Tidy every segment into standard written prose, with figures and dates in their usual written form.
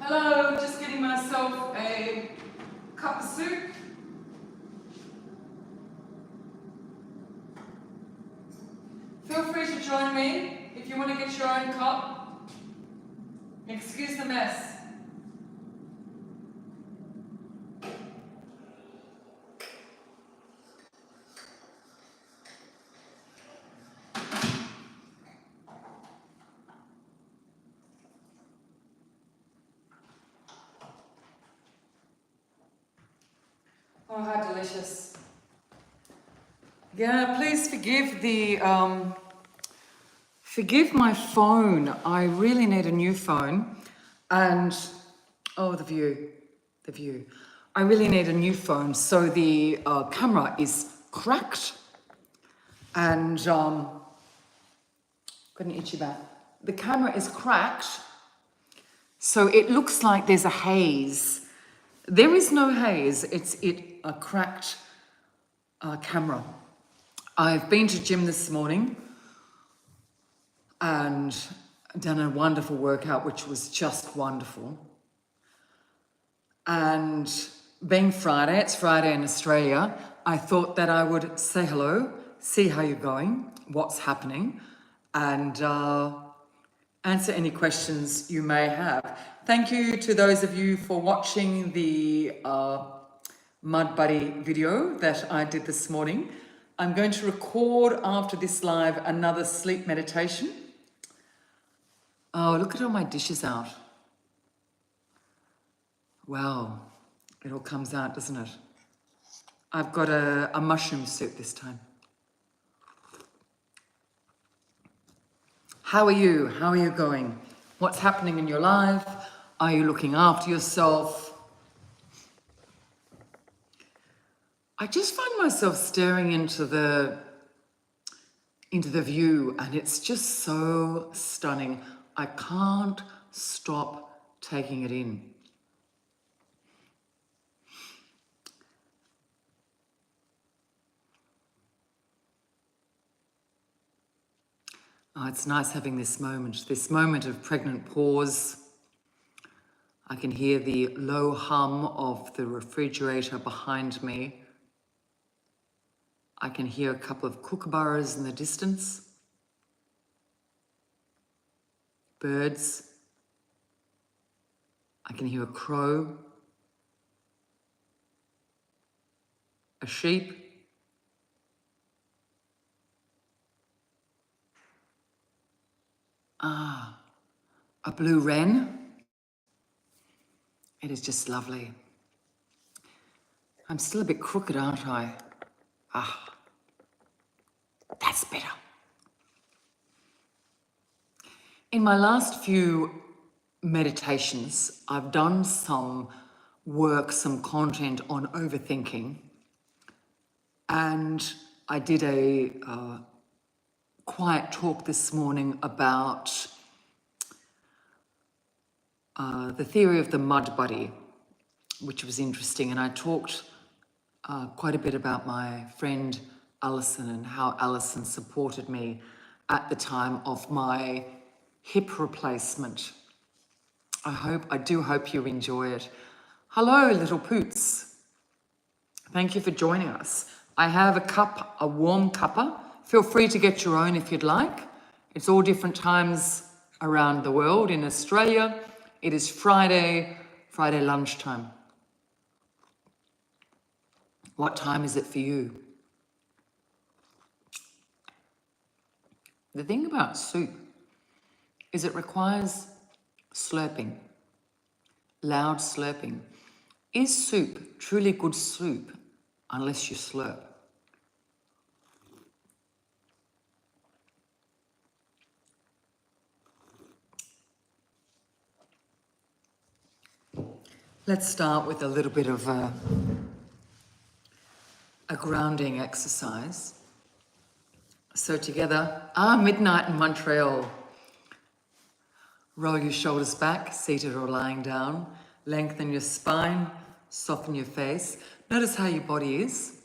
Hello, just getting myself a cup of soup. Feel free to join me if you want to get your own cup. Excuse the mess. Oh, how delicious. Yeah, please forgive my phone. I really need a new phone. And, oh, the view. I really need a new phone. So the camera is cracked and, got an itchy back. The camera is cracked, so it looks like there's a haze. There is no haze, it's a cracked camera. I've been to gym this morning and done a wonderful workout, which was just wonderful. And being Friday, it's Friday in Australia, I thought that I would say hello, see how you're going, what's happening, and answer any questions you may have. Thank you to those of you for watching the Mud Buddy video that I did this morning. I'm going to record after this live another sleep meditation. Oh, look at all my dishes out. Wow, it all comes out, doesn't it? I've got a mushroom soup this time. How are you? How are you going? What's happening in your life? Are you looking after yourself? I just find myself staring into the view, and it's just so stunning. I can't stop taking it in. Oh, it's nice having this moment of pregnant pause. I can hear the low hum of the refrigerator behind me. I can hear a couple of kookaburras in the distance. Birds. I can hear a crow. A sheep. A blue wren. It is just lovely. I'm still a bit crooked, aren't I? That's better. In my last few meditations, I've done some work, some content on overthinking. And I did a quiet talk this morning about the theory of the mud buddy, which was interesting. And I talked quite a bit about my friend Alison and how Alison supported me at the time of my hip replacement. I do hope you enjoy it. Hello, little poots. Thank you for joining us. I have a warm cuppa. Feel free to get your own if you'd like. It's all different times around the world. In Australia, it is Friday lunchtime. What time is it for you? The thing about soup is it requires slurping, loud slurping. Is soup truly good soup unless you slurp? Let's start with a little bit of a grounding exercise. So together, midnight in Montreal. Roll your shoulders back, seated or lying down. Lengthen your spine, soften your face. Notice how your body is.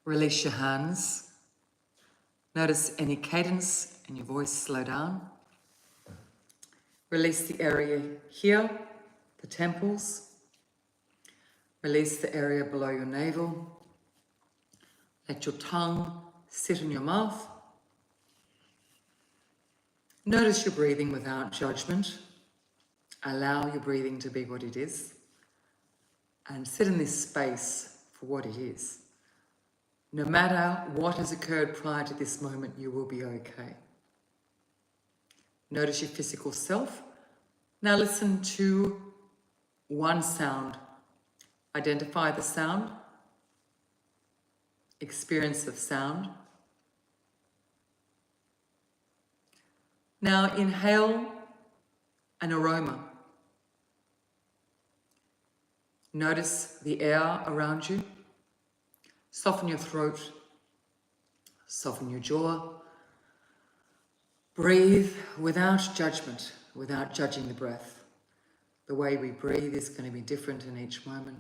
Release your hands. Notice any cadence in your voice slow down. Release the area here, the temples. Release the area below your navel. Let your tongue sit in your mouth. Notice your breathing without judgment. Allow your breathing to be what it is. And sit in this space for what it is. No matter what has occurred prior to this moment, you will be okay. Notice your physical self. Now listen to one sound. Identify the sound. Experience of sound. Now inhale an aroma. Notice the air around you. Soften your throat. Soften your jaw. Breathe without judgment, without judging the breath. The way we breathe is going to be different in each moment,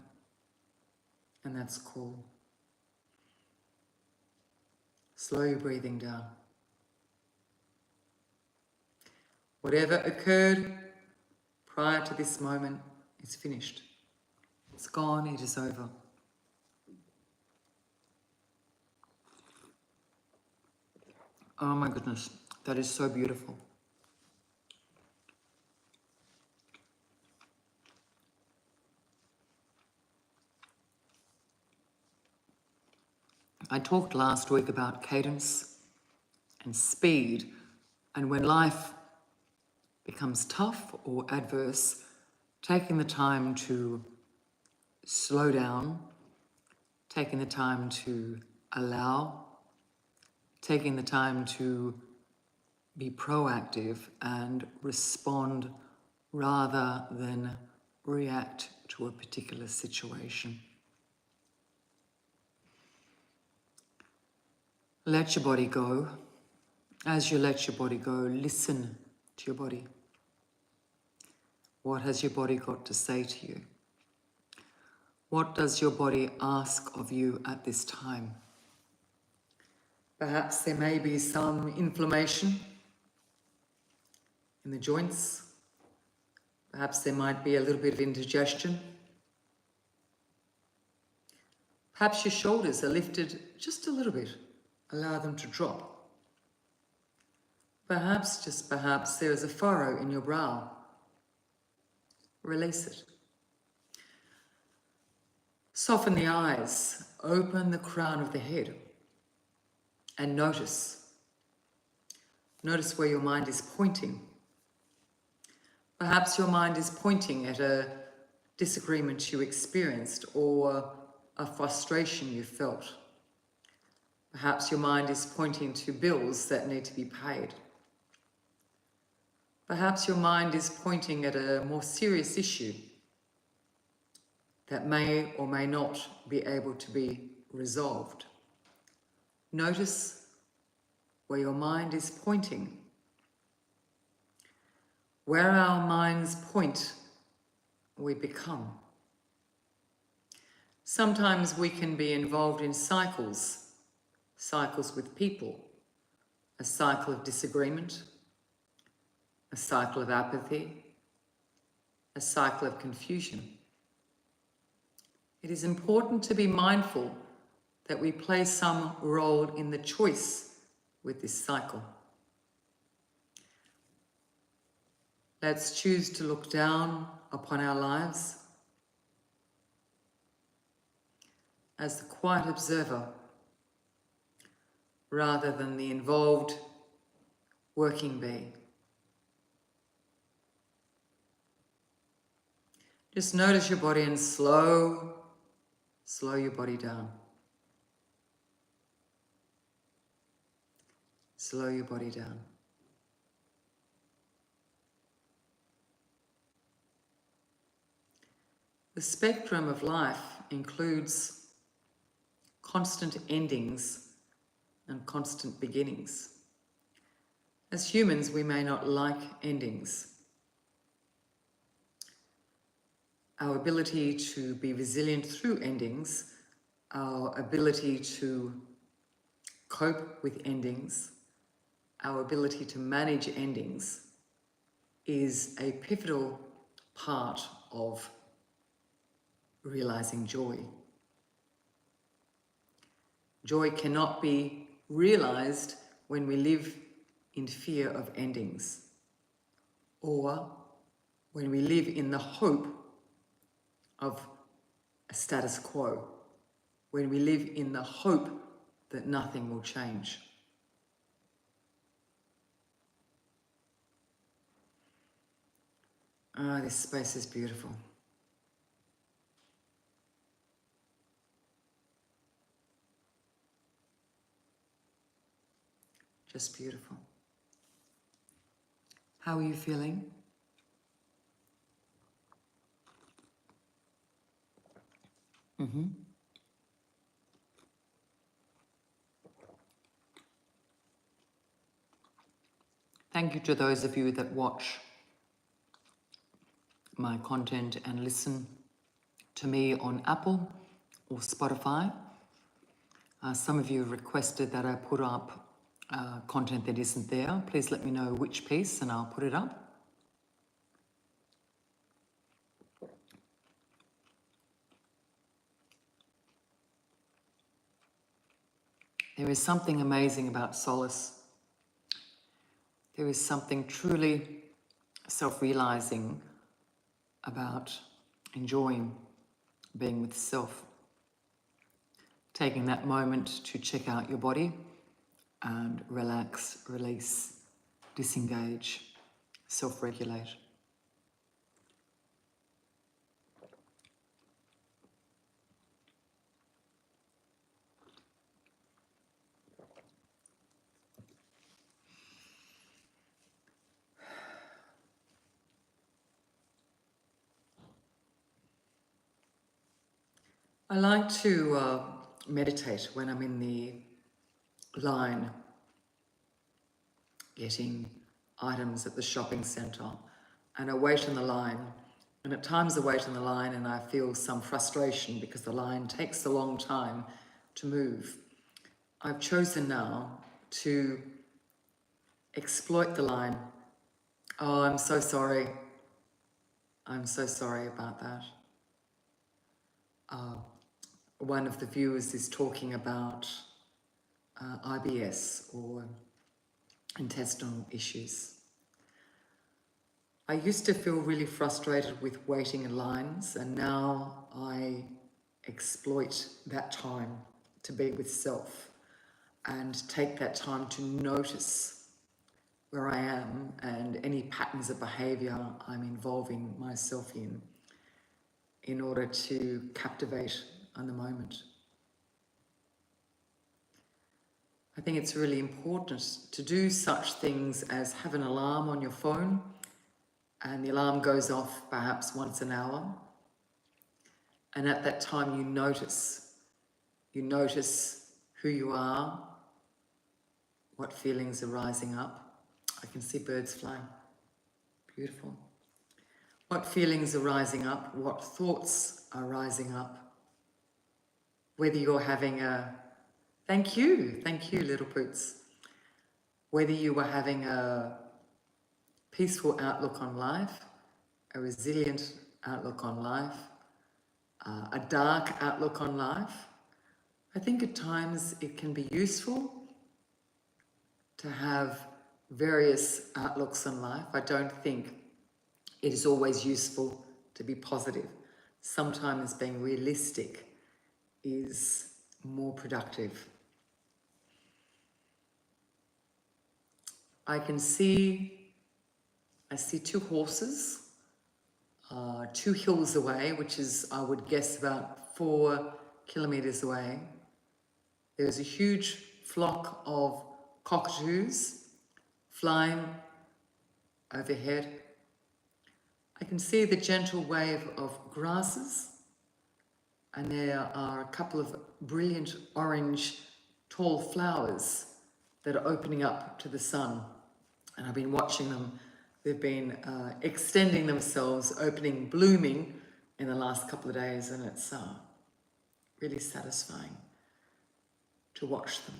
and that's cool. Slow your breathing down. Whatever occurred prior to this moment is finished. It's gone, it is over. Oh my goodness, that is so beautiful. I talked last week about cadence and speed, and when life becomes tough or adverse, taking the time to slow down, taking the time to allow, taking the time to be proactive and respond rather than react to a particular situation. Let your body go. As you let your body go, listen to your body. What has your body got to say to you? What does your body ask of you at this time? Perhaps there may be some inflammation in the joints. Perhaps there might be a little bit of indigestion. Perhaps your shoulders are lifted just a little bit. Allow them to drop. Perhaps, just perhaps, there is a furrow in your brow. Release it. Soften the eyes. Open the crown of the head. And notice. Notice where your mind is pointing. Perhaps your mind is pointing at a disagreement you experienced or a frustration you felt. Perhaps your mind is pointing to bills that need to be paid. Perhaps your mind is pointing at a more serious issue that may or may not be able to be resolved. Notice where your mind is pointing. Where our minds point, we become. Sometimes we can be involved in cycles with people, a cycle of disagreement, a cycle of apathy, a cycle of confusion. It is important to be mindful that we play some role in the choice with this cycle. Let's choose to look down upon our lives as the quiet observer rather than the involved working bee. Just notice your body and slow your body down. Slow your body down. The spectrum of life includes constant endings and constant beginnings. As humans, we may not like endings. Our ability to be resilient through endings, our ability to cope with endings, our ability to manage endings is a pivotal part of realizing joy. Joy cannot be realized when we live in fear of endings, or when we live in the hope of a status quo, when we live in the hope that nothing will change. Ah, this space is beautiful. Just beautiful. How are you feeling? Thank you to those of you that watch my content and listen to me on Apple or Spotify. Some of you requested that I put up content that isn't there. Please let me know which piece and I'll put it up. There is something amazing about solace. There is something truly self-realizing about enjoying being with self. Taking that moment to check out your body and relax, release, disengage, self-regulate. I like to meditate when I'm in the line getting items at the shopping centre, and I wait in the line, and at times I wait in the line and I feel some frustration because the line takes a long time to move. I've chosen now to exploit the line. Oh, I'm so sorry. I'm so sorry about that. One of the viewers is talking about IBS or intestinal issues. I used to feel really frustrated with waiting in lines, and now I exploit that time to be with self and take that time to notice where I am and any patterns of behaviour I'm involving myself in order to captivate on the moment. I think it's really important to do such things as have an alarm on your phone, and the alarm goes off perhaps once an hour. And at that time you notice who you are, what feelings are rising up. I can see birds flying. Beautiful. What feelings are rising up, what thoughts are rising up. Whether you're having a, thank you, little boots. Whether you are having a peaceful outlook on life, a resilient outlook on life, a dark outlook on life. I think at times it can be useful to have various outlooks on life. I don't think it is always useful to be positive. Sometimes being realistic is more productive. I see 2 horses, 2 hills away, which is, I would guess, about 4 kilometres away. There's a huge flock of cockatoos flying overhead. I can see the gentle wave of grasses, and there are a couple of brilliant orange tall flowers that are opening up to the sun. And I've been watching them. They've been extending themselves, opening, blooming in the last couple of days, and it's really satisfying to watch them.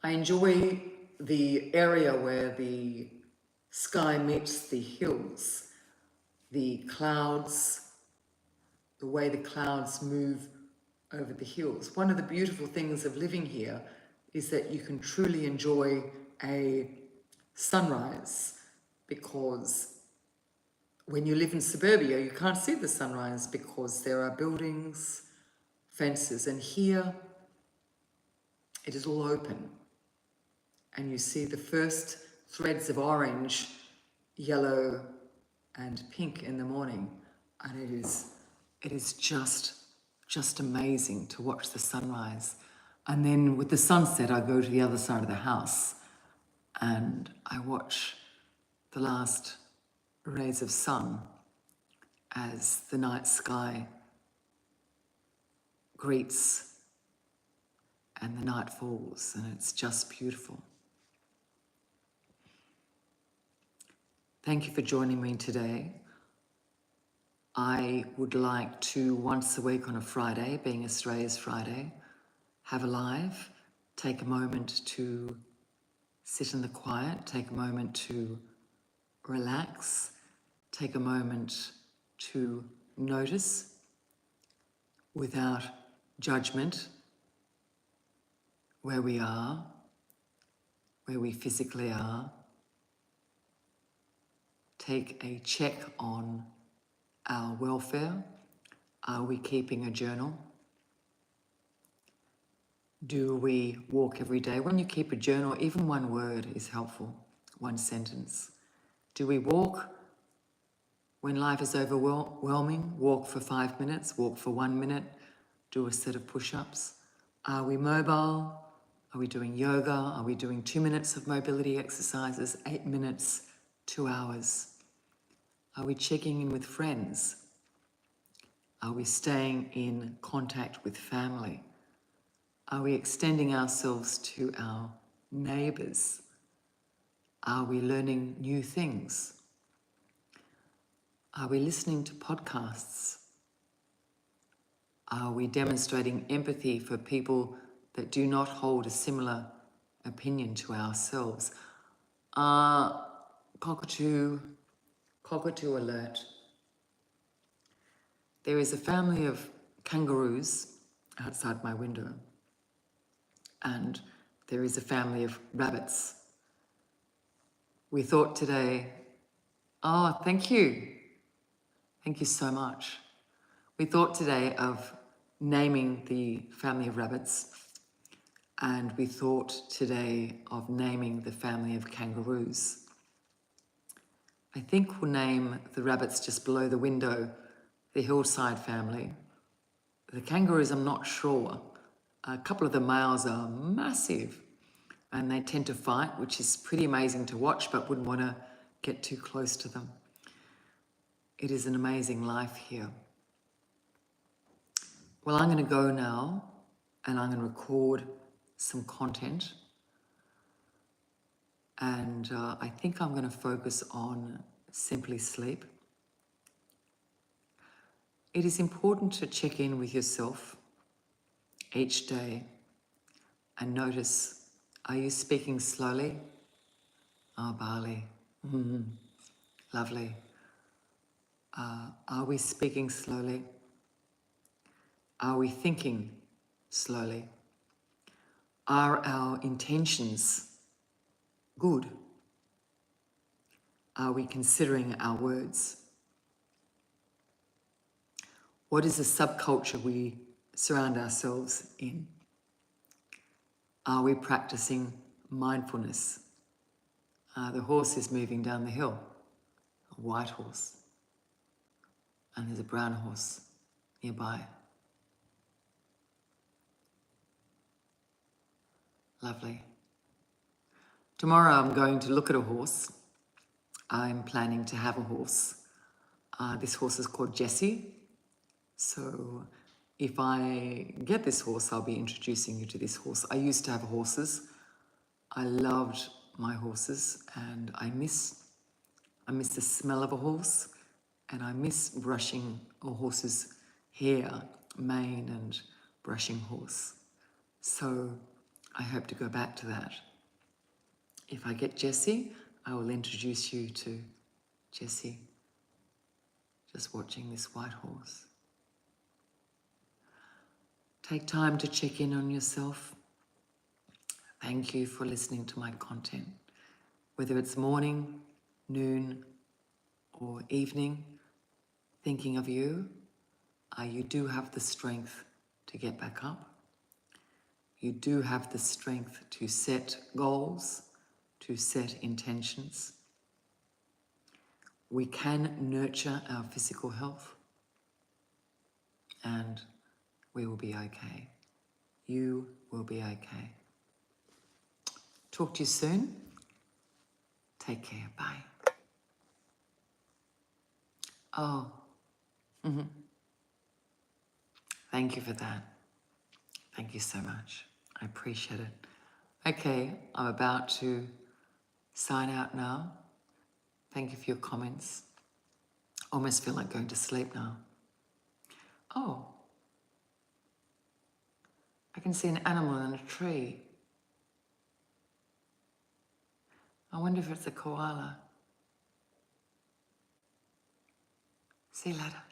I enjoy the area where the sky meets the hills, the clouds, the way the clouds move over the hills. One of the beautiful things of living here is that you can truly enjoy a sunrise, because when you live in suburbia, you can't see the sunrise because there are buildings, fences, and here it is all open. And you see the first threads of orange, yellow, and pink in the morning. And it is just amazing to watch the sunrise. And then with the sunset, I go to the other side of the house and I watch the last rays of sun as the night sky greets and the night falls, and it's just beautiful. Thank you for joining me today. I would like to, once a week on a Friday, being Australia's Friday, have a live, take a moment to sit in the quiet, take a moment to relax, take a moment to notice without judgment where we are, where we physically are. Take a check on our welfare. Are we keeping a journal? Do we walk every day? When you keep a journal, even one word is helpful, one sentence. Do we walk when life is overwhelming? Walk for 5 minutes, walk for 1 minute, do a set of push-ups. Are we mobile? Are we doing yoga? Are we doing 2 minutes of mobility exercises, 8 minutes, 2 hours? Are we checking in with friends? Are we staying in contact with family? Are we extending ourselves to our neighbours? Are we learning new things? Are we listening to podcasts? Are we demonstrating empathy for people that do not hold a similar opinion to ourselves? Cockatoo alert. There is a family of kangaroos outside my window, and there is a family of rabbits. We thought today, thank you. Thank you so much. We thought today of naming the family of rabbits, and we thought today of naming the family of kangaroos. I think we'll name the rabbits just below the window the hillside family. The kangaroos, I'm not sure. A couple of the males are massive and they tend to fight, which is pretty amazing to watch, but wouldn't want to get too close to them. It is an amazing life here. Well, I'm going to go now and I'm going to record some content. And I think I'm going to focus on simply sleep. It is important to check in with yourself each day and notice, are you speaking slowly? Oh, Bali. Lovely. Are we speaking slowly? Are we thinking slowly? Are our intentions good? Are we considering our words? What is the subculture we surround ourselves in? Are we practicing mindfulness? The horse is moving down the hill, a white horse, and there's a brown horse nearby. Lovely. Tomorrow I'm going to look at a horse. I'm planning to have a horse. This horse is called Jessie. So if I get this horse, I'll be introducing you to this horse. I used to have horses. I loved my horses and I miss the smell of a horse, and I miss brushing a horse's hair, mane, and brushing horse. So I hope to go back to that. If I get Jessie, I will introduce you to Jessie, just watching this white horse. Take time to check in on yourself. Thank you for listening to my content. Whether it's morning, noon, or evening, thinking of you, you do have the strength to get back up. You do have the strength to set goals, to set intentions. We can nurture our physical health, and we will be okay. You will be okay. Talk to you soon. Take care. Bye. Oh, thank you for that. Thank you so much. I appreciate it. Okay, I'm about to sign out now. Thank you for your comments. Almost feel like going to sleep now. Oh, I can see an animal in a tree. I wonder if it's a koala. See you later.